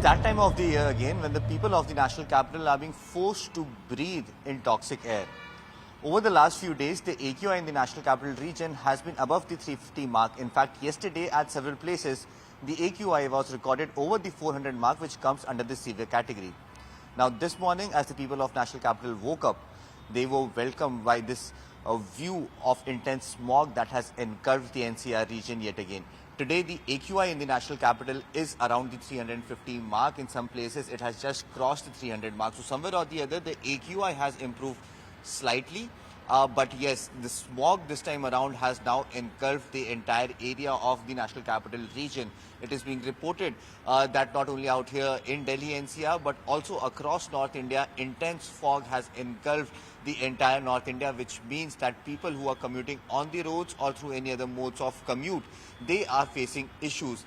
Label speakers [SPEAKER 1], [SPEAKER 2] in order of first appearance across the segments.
[SPEAKER 1] that time of the year again when the people of the national capital are being forced to breathe in toxic air. Over the last few days, the AQI in the national capital region has been above the 350 mark. In fact, yesterday at several places, the AQI was recorded over the 400 mark, which comes under the severe category. Now, this morning, as the people of national capital woke up, they were welcomed by this view of intense smog that has engulfed the NCR region yet again. Today, the AQI in the national capital is around the 350 mark. In some places, it has just crossed the 300 mark. So somewhere or the other, the AQI has improved slightly. But yes, the smog this time around has now engulfed the entire area of the national capital region. It is being reported that not only out here in Delhi-NCR, but also across North India, intense fog has engulfed the entire North India, which means that people who are commuting on the roads or through any other modes of commute, they are facing issues.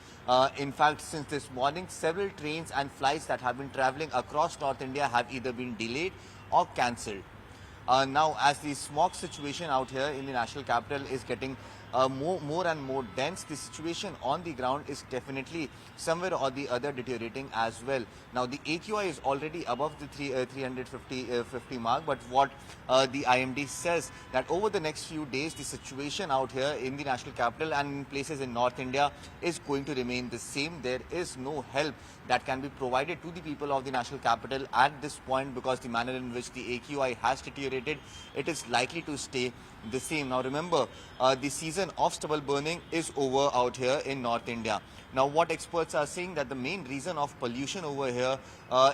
[SPEAKER 1] In fact, since this morning, several trains and flights that have been traveling across North India have either been delayed or cancelled. Now, as the smog situation out here in the national capital is getting more and more dense, the situation on the ground is definitely somewhere or the other deteriorating as well. Now, the AQI is already above the 350 mark, but what the IMD says that over the next few days, the situation out here in the national capital and in places in North India is going to remain the same. There is no help that can be provided to the people of the national capital at this point, because the manner in which the AQI has deteriorated, it is likely to stay the same. Now remember, the season of stubble burning is over out here in North India. Now what experts are saying that the main reason of pollution over here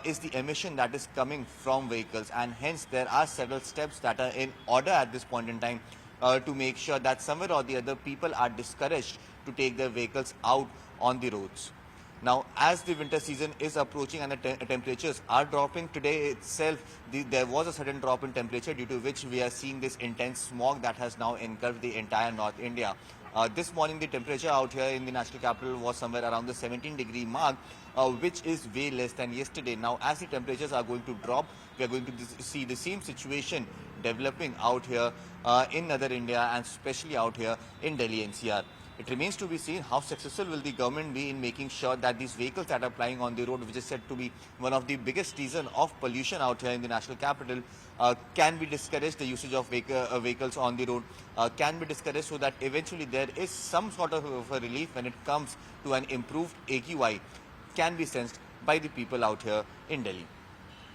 [SPEAKER 1] is the emission that is coming from vehicles, and hence there are several steps that are in order at this point in time to make sure that somewhere or the other people are discouraged to take their vehicles out on the roads. Now, as the winter season is approaching and the temperatures are dropping, today itself there was a sudden drop in temperature, due to which we are seeing this intense smog that has now engulfed the entire North India. This morning the temperature out here in the national capital was somewhere around the 17-degree mark, which is way less than yesterday. Now, as the temperatures are going to drop, we are going to see the same situation developing out here in Northern India, and especially out here in Delhi-NCR. It remains to be seen how successful will the government be in making sure that these vehicles that are plying on the road, which is said to be one of the biggest reason of pollution out here in the national capital, can be discouraged. The usage of vehicles on the road can be discouraged, so that eventually there is some sort of a relief when it comes to an improved AQI can be sensed by the people out here in Delhi.